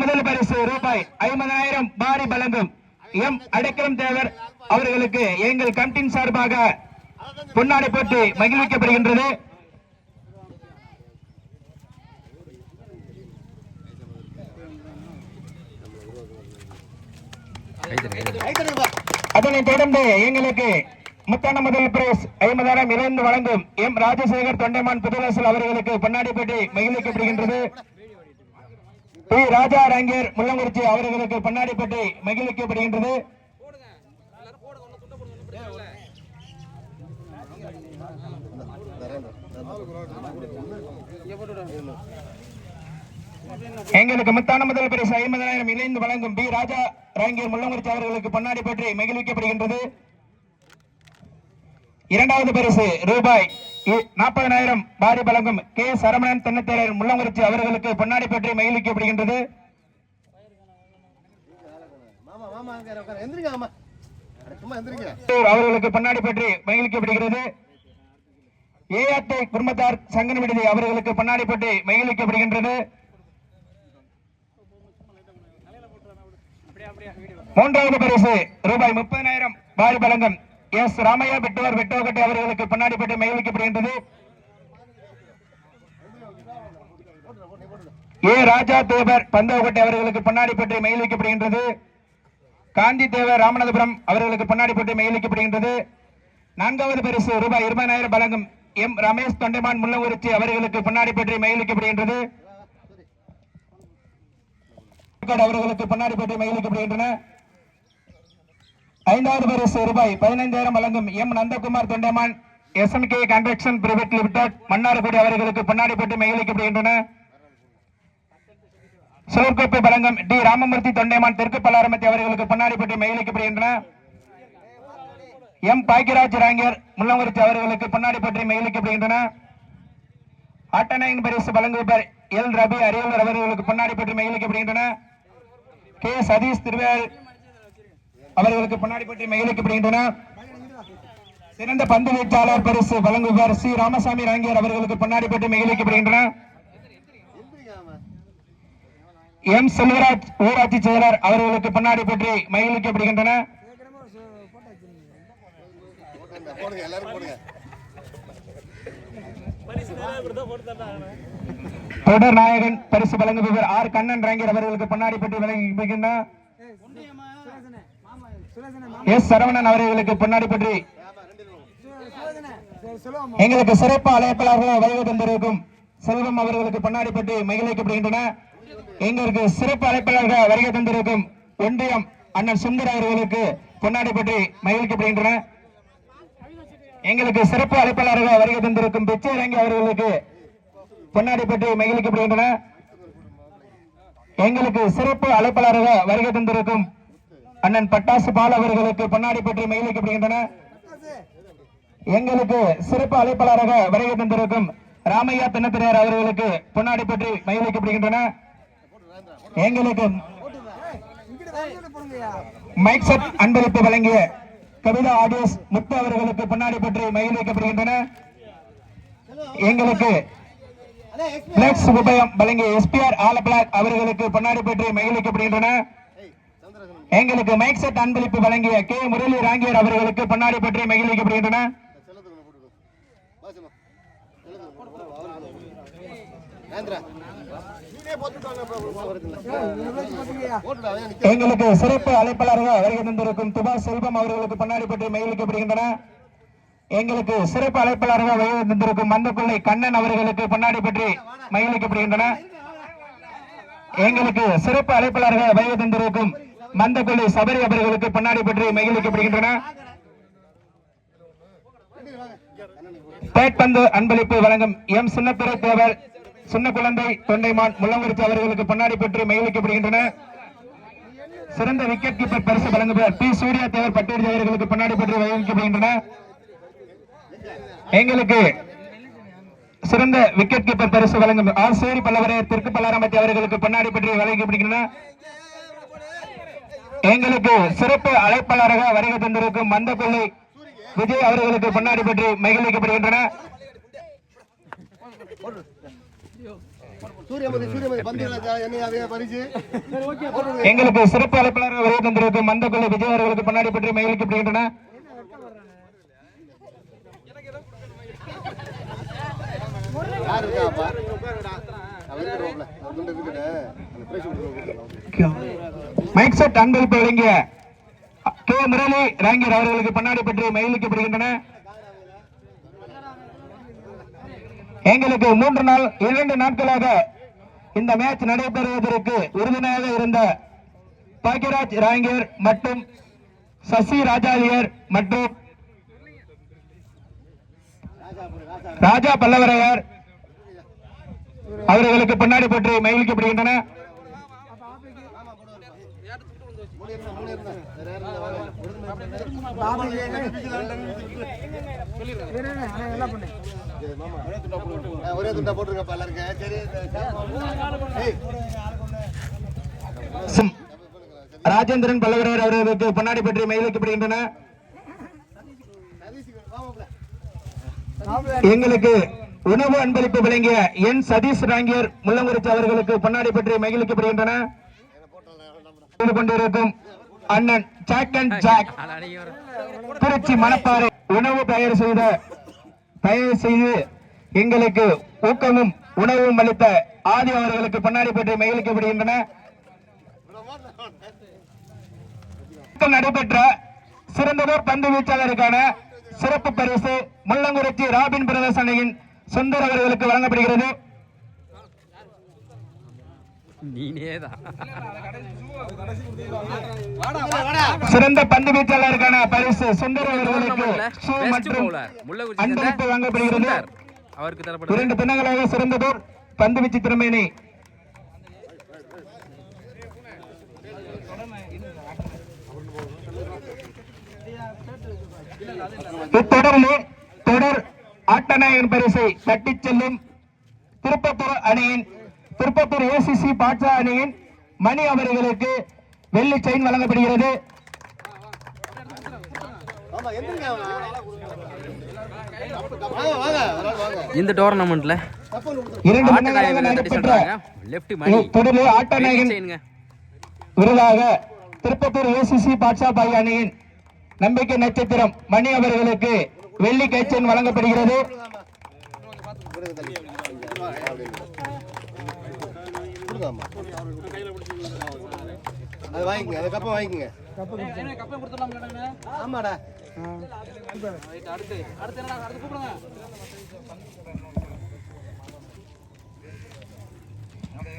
முதல் பரிசு ரூபாய் 50,000 பாரி வழங்கும் எம் அடைக்கலம் தேவர் அவர்களுக்கு எங்கள் கமிட்டியின் சார்பாக பொன்னாடை போட்டு மகிழ்விக்கப்படுகின்றது. அதனைத் தொடர்ந்து எங்களுக்கு முத்தான முதல் பிரைஸ் 50,000 இழந்து வழங்கும் எம் ராஜசேகர் தொண்டைமான் புதுவாசல் அவர்களுக்கு பொன்னாடை போட்டு மகிழ்விக்கப்படுகின்றது. பி ராஜா ரங்கேர் முள்ளங்குறிச்சி அவர்களுக்கு பொன்னாடை போட்டு மகிழ்விக்கப்படுகின்றது. எங்களுக்கு முத்தான முதல் பரிசு 50,000 இணைந்து வழங்கும் பி ராஜா ரங்கேர் முள்ளங்குறிச்சி அவர்களுக்கு பொன்னாடை போட்டு மகிழ்விக்கப்படுகின்றது. இரண்டாவது பரிசு ரூபாய் 40,000 பாரி வழங்கும் கே சரவணன் தென்னத்தேரர் முள்ளங்குறிச்சி அவர்களுக்கு பொன்னாடை போட்டு மகிழ்விக்கப்படுகின்றது. அவர்களுக்கு பொன்னாடை போட்டு மகிழ்விக்கப்படுகிறது. ஏஆர்டி குடும்பத்தார் சங்கன விடுதி அவர்களுக்கு பொன்னாடை போட்டு மகிழ்விக்கப்படுகின்றது. மூன்றாவது பரிசு ரூபாய் 30,000 பாரி வழங்கும் எஸ் ராமையா பெற்றோர் வெட்டோகட்டை அவர்களுக்கு பொன்னாடை போட்டு மகிழ்விக்கப்படுகின்றது. ஏ ராஜா தேவர் பந்தவகோட்டை அவர்களுக்கு பொன்னாடை போட்டு மகிழ்விக்கப்படுகின்றது. காந்தி தேவர் ராமநாதபுரம் அவர்களுக்கு பொன்னாடை போட்டு மகிழ்விக்கப்படுகின்றது. நான்காவது பரிசு ரூபாய் 20,000 வழங்கும் எம் ரமேஷ் தொண்டைமான் முள்ளங்குறிச்சி அவர்களுக்கு பொன்னாடை போட்டு மகிழ்விக்கப்படுகின்றது. அவர்களுக்கு பொன்னாடை போட்டு மகிழ்விக்கப்படுகின்றன. ஐந்தாவது பரிசு ரூபாய் 15,000 வழங்கும் M Nandakumar Thondaiman SMK construction private limited Mannargudi அவர்களுக்கு பொன்னாடை போட்டு மகிழ்விக்கப்படுகின்றன. சோர்கோப்பை வழங்கும் டி ராமமூர்த்தி தொண்டைமான் தெற்கு பல்லாரமத்தி அவர்களுக்கு பொன்னாடை போட்டு மகிழ்விக்கப்படுகின்றன. எம் பாக்கியராஜ் ராங்கர் முள்ளங்குறிச்சி அவர்களுக்கு பொன்னாடை போட்டு மகிழ்விக்கப்படுகின்றன. ஆட்டநாயகன் பரிசு வழங்குவர் எல் ரபி அரியலூர் அவர்களுக்கு பொன்னாடை போட்டு மகிழ்விக்கப்படுகின்றன. கே சதீஷ் திருவேல் அவர்களுக்கு பொன்னாடை போட்டு மகிழ்விக்கப்படுகின்றன. சிறந்த பந்து வீச்சாளர் பரிசு வழங்குவர் சி ராமசாமி ராங்கியர் அவர்களுக்கு பொன்னாடை போட்டு மகிழ்விக்கப்படுகின்றன. எம் செல்வராஜ் ஊராட்சி செயலர் அவர்களுக்கு பொன்னாடை போட்டு மகிழ்விக்கப்படுகின்றன. தொடர் நாயகன் பரிசு வழங்குபவர் ஆர் கண்ணன் ராங்கியர் அவர்களுக்கு பொன்னாடை போட்டு வழங்குகின்றன. எஸ் சரவணன் அவர்களுக்கு பொன்னாடை பற்றி எங்களுக்கு சிறப்பு அழைப்பாளர்கள் வருகை தந்திருக்கும் செல்வம் அவர்களுக்கு பொன்னாடை பற்றி மகிழ்விக்கப்படுகின்றன. எங்களுக்கு சிறப்பு அழைப்பாளர்கள் வருகை தந்திருக்கும் ஒன்றியம் அண்ணன் சுந்தர் அவர்களுக்கு பொன்னாடை பற்றி மகிழ்விக்கப்படுகின்றன. எங்களுக்கு சிறப்பு அழைப்பாளர்கள் வருகை தந்திருக்கும் பிச்சைரங்கி அவர்களுக்கு பொன்னாடை பற்றி மகிழ்விக்கப்படுகின்றன. எங்களுக்கு சிறப்பு அழைப்பாளர்கள் வருகை தந்திருக்கும் அண்ணன் பட்டாசு பால் அவர்களுக்கு பொன்னாடை பற்றி மகிழ்விக்கப்படுகின்றன. எங்களுக்கு சிறப்பு அழைப்பாளராக வருகை தந்திருக்கும் ராமையா தென்னத்திரையர் அவர்களுக்கு பொன்னாடை பற்றி மகிழ்விக்கப்படுகின்றன. எங்களுக்கு மைக் செட் அன்பளிப்பு வழங்கிய கவிதா ஆடியோஸ் முத்து அவர்களுக்கு பொன்னாடை பற்றி மகிழ்விக்கப்படுகின்றன. எங்களுக்கு பிளக்ஸ் உபயம் வழங்கிய எஸ்பிஆர் ஆலபிளாக் அவர்களுக்கு பொன்னாடை பற்றி மகிழ்விக்கப்படுகின்றன. எங்களுக்கு மைக் செட் அன்பளிப்பு வழங்கிய கே முரளி ராங்கியர் அவர்களுக்கு பொன்னாடை பற்றி மகிழ்விக்கப்படுகின்றன. எங்களுக்கு சிறப்பு அழைப்பாளராக வருகை தந்திருக்கும் துபா செல்வம் அவர்களுக்கு பொன்னாடை பற்றி மகிழ்விக்கப்படுகின்றன. எங்களுக்கு சிறப்பு அழைப்பாளராக வருகை தந்திருக்கும் மந்தக்குள்ளை கண்ணன் அவர்களுக்கு பொன்னாடை பற்றி மகிழ்விக்கப்படுகின்றன. எங்களுக்கு சிறப்பு அழைப்பாளராக வருகை தந்திருக்கும் மந்தக்குள்ளை சபரி அவர்களுக்கு பொன்னாடை பற்றி மகிழ்விக்கப்படுகின்றன. பேட்பந்து அன்பளிப்பு வழங்கும் எம் சின்னத்துறை தேவர் சின்ன குழந்தை தொண்டைமான் முள்ளங்குறிச்சி அவர்களுக்கு பொன்னாடை பற்றி மகிழ்விக்கப்படுகின்றன. சிறந்த விக்கெட் கீப்பர் பரிசு வழங்குபவர் பி சூர்யா தேவர் பட்டேரி அவர்களுக்கு பொன்னாடை பற்றி மகிழ்விக்கப்படுகின்றன. எங்களுக்கு சிறந்த விக்கெட் கீப்பர் பரிசு வழங்கும் ஆர் சேரி பல்லவரையர் தெற்கு பல்லாரமத்தி அவர்களுக்கு பொன்னாடை பற்றி வழங்கப்படுகின்றன. எங்களுக்கு சிறப்பு அழைப்பாளராக வருகை தந்திருக்கும் மந்தப்பள்ளி விஜய் அவர்களுக்கு பொன்னாடை பற்றி மகிழ்விக்கப்படுகின்றன. எங்களுக்கு சிறப்பு அழைப்பாளர்கள் வருகை தந்திருக்கும் மந்தக்குள்ள விஜய் அவர்களுக்கு பின்னாடி பற்றி மகிழ்க்கப்படுகின்றன. மைக் செட் அன்பளிப்பு வழங்கிய கே முரளி ராங்கர் அவர்களுக்கு பின்னாடி பற்றி மகிழ்க்கப்படுகின்றன. எங்களுக்கு 2 நாட்களாக இந்த மேட்ச் நடைபெறுவதற்கு உறுதுணையாக இருந்த பாக்கியராஜ் ராங்கர் மற்றும் சசி ராஜாலியர் மற்றும் ராஜா பல்லவரையர் அவர்களுக்கு பின்னாடி பற்றி மகிழ்க்கப்படுகின்றன. ராஜேந்திரன் பல்லவரையர் அவர்களுக்கு பின்னாடி பற்றி மகிழ்க்கப்படுகின்றன. எங்களுக்கு உணவு அன்பளிப்பு வழங்கிய என் சதீஷ் ராங்கியர் முள்ளங்குறிச்சி அவர்களுக்கு பொன்னாடி பற்றி மகிழ்க்கப்படுகின்றன. கொண்டிருக்கும் அண்ணன் Jack and Jack Trichy Manapparai உணவு தயார் செய்து எங்களுக்கு ஊக்கமும் உணவும் அளித்த ஆதி அவர்களுக்கு பொன்னாடி பற்றி மகிழ்க்கப்படுகின்றன. நடைபெற்ற சிறந்ததோர் பந்து வீச்சாளருக்கான சிறப்பு பரிசு முள்ளங்குறிச்சி ராபின் பிரதர்ஸ் அணியின் சுந்தர் அவர்களுக்கு வழங்கப்படுகிறது. சிறந்த பந்து வீச்சாளருக்கான பரிசு சுந்தர் அவர்களுக்கு மற்றும் அன்பளிப்பு வழங்கப்படுகிறது. 2 தினங்களாக சிறந்ததோர் பந்து வீச்சு திறமையினை தொடர் ஆட்டநாயகன் பரிசை தட்டிச் செல்லும் திருப்பத்தூர் ஏசிசி பாட்சா அணியின் மணி அவர்களுக்கு வெள்ளி செயின் வழங்கப்படுகிறது. இந்த டோர்னமெண்ட்ல 2 தினங்களாக நடைபெற்ற தொடரில் ஆட்டநாயகன் விருதாக திருப்பத்தூர் ஏசிசி பாட்சா பாய் அணியின் நம்பிக்கை நட்சத்திரம் மணி அவர்களுக்கு வெள்ளி கைச்செயின் வழங்கப்படுகிறது.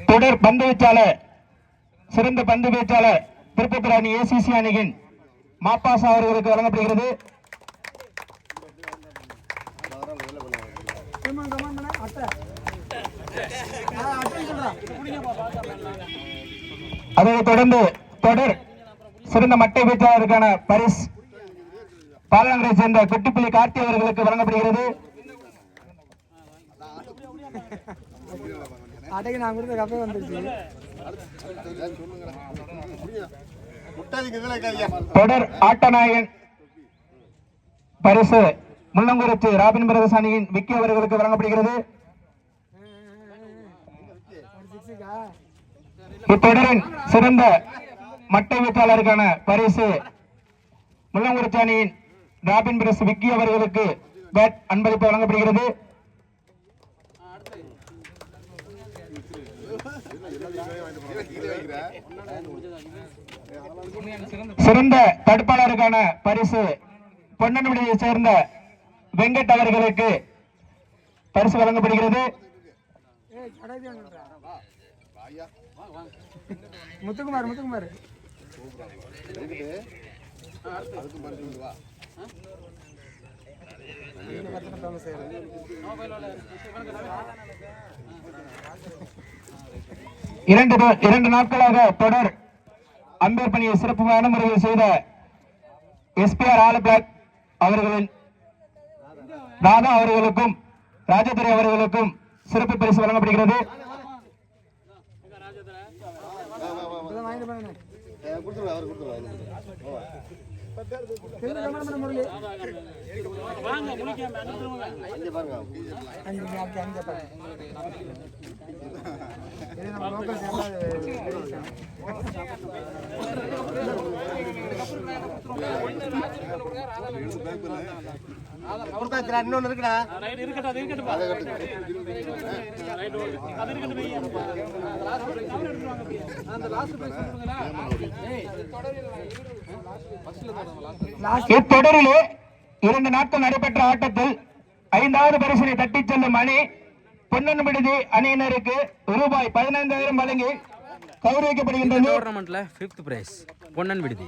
தொடர் பந்து வீச்சாளர் சிறந்த பந்து வீச்சாளர் திருப்பத்தூர் அணி ஏசிசி அணியின் மாப்பாசா அவர்களுக்கு வழங்கப்படுகிறது. அதைத் தொடர்ந்து தொடர் சிறந்த மட்டை வீச்சாளருக்கான பரிசு பாலநகரை சேர்ந்த குட்டிப்புலி கார்த்தி அவர்களுக்கு வழங்கப்படுகிறது. தொடர் ஆட்டநாயகன் பரிசு முள்ளங்குறிச்சி ராபின் பிரதர்ஸ் அணியின் விக்கி அவர்களுக்கு வழங்கப்படுகிறது. இத்தொடரின் சிறந்த மட்டை வீச்சாளருக்கான பரிசு முள்ளங்குறிச்சி அணியின் ராபின் பிரதர்ஸ் விக்கி அவர்களுக்கு பேட் அன்பளிப்பு வழங்கப்படுகிறது. சிறந்த தடுப்பாளருக்கான பரிசு பொன்னன்குடியை சேர்ந்த வெங்கட் அவர்களுக்கு பரிசு வழங்கப்படுகிறது. முத்துக்குமார் இரண்டு நாட்களாக தொடர் அம்பேர் பணியை சிறப்பான முறையில் செய்த எஸ்பிஆர் ஆல் பிளாக் அவர்களின் ராதா அவர்களுக்கும் ராஜதுரை அவர்களுக்கும் சிறப்பு பரிசு வழங்கப்படுகிறது. இன்னொன்னு இருக்குடா. இத்தொடரிலே 2 நாட்கள் நடைபெற்ற ஆட்டத்தில் 5வது பரிசினை தட்டிச் செல்லும் அணி பொன்னன் விடுதி அணியினருக்கு ரூபாய் 15,000 வழங்கி கௌரவிக்கப்படுகின்றது. டோர்னமெண்ட்ல 5th பிரைஸ் பொன்னன் விடுதி.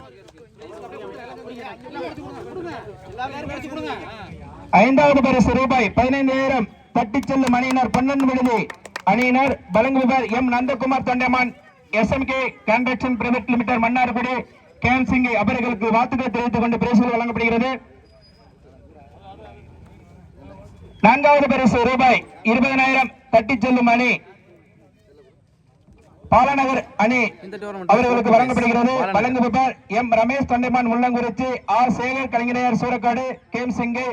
5வது பரிசு ரூபாய் 15,000 தட்டிச் செல்லும் அணியினர் பொன்னன் விடுதி அணியினர் வழங்குபவர் M Nandakumar Thondaiman SMK construction private limited Mannargudi கேம் சிங்கை அவர்களுக்கு வாழ்த்துக்கள் தெரிவித்துக் கொண்டு பரிசுகள் வழங்கப்படுகிறது. 4வது பரிசு ரூபாய் 20,000 தட்டிச் செல்லும் அணி பாலநகர் அணி அவர்களுக்கு வழங்கப்படுகிறது. வழங்குபவர் எம் ரமேஷ் தொண்டைமான் முள்ளங்குறிச்சி, ஆர் சேகர் கலைஞரையார் சூரக்காடு கேம் சிங்கை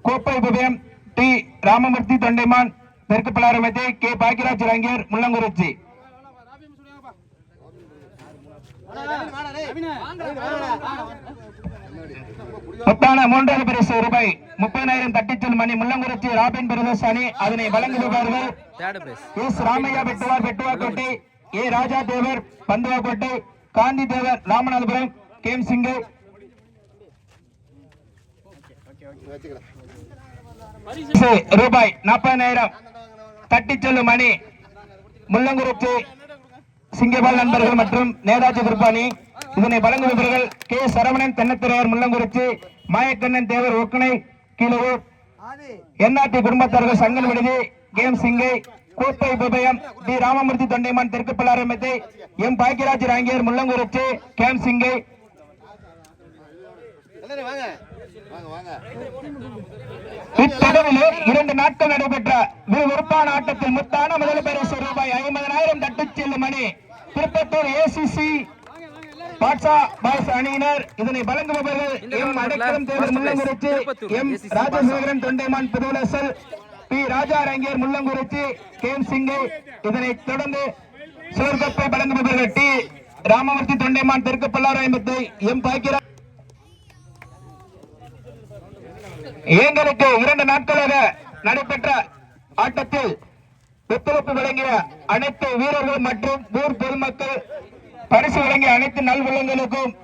கோப்பை புபயம் டி ராமமூர்த்தி தொண்டைமான் தெற்கு பலாரமத்தை கே பாக்கியராஜ் ரங்கியர் முள்ளங்குறிச்சி. மொத்தான 3வது பரிசு ரூபாய் 30,000 தட்டிச் செல்லும் அணி முள்ளங்குறிச்சி ராபின் பிரதர்ஸ் அணி. அதனை வழங்குபவர்கள் எஸ் ராமையா வெட்டுவாக்கோட்டை, ஏ ராஜா தேவர் பந்துவாக்கோட்டை, காந்தி தேவர் ராமநாதபுரம் கேம் சிங்கை. ரூபாய் 40,000 தட்டிச் செல்லும் அணி முள்ளங்குறிச்சி சிங்கபால் நண்பர்கள் மற்றும் நேதாஜி குருபானி. இதனை வழங்குபவர்கள் கே சரவணன் தென்னத்திரையர் முள்ளங்குறிச்சி, மாயக்கண்ணன் தேவர் ஒக்கனை கீழூர், NRT குடும்பத்தார்கள் சங்கன் விடுதி கேம் சிங்கை கோப்பை புபயம் டி ராமமூர்த்தி தொண்டைமான் தெற்கு பலாரமத்தை எம் பாக்கியராஜ் ராங்கியர் முள்ளங்குறிச்சி கேம் சிங்கை. இத்தொடரிலே 2 நாட்கள் நடைபெற்ற விறுவிறுப்பான ஆட்டத்தில் முத்தான முதல் பரிசு ரூபாய் 50,000 தட்டிச் செல்லும் அணி திருப்பத்தூர் ACC பாட்சா பாய்ஸ் அணியினர். இதனை வழங்குபவர்கள் எம் அடைக்கலம் தேவர் முள்ளங்குறிச்சி, எம் ராஜசேகரன் தொண்டைமான் புதுவலசல், பி ராஜா ரங்கியர் முள்ளங்குறிச்சி கேம் சிங்கை. இதனைத் தொடர்ந்து சோர்கப்பை வழங்குபவர்கள் டி ராமமூர்த்தி தொண்டைமான் தெற்கு பல்லாராயம்பத்தை எம் பாக்கியராஜ். எங்களுக்கு 2 நாட்களாக நடைபெற்ற ஆட்டத்தில் ஒத்துழைப்பு வழங்கிய அனைத்து வீரர்கள் மற்றும் ஊர் பொதுமக்கள், பரிசு வழங்கிய அனைத்து நல்வுள்ளங்களுக்கும்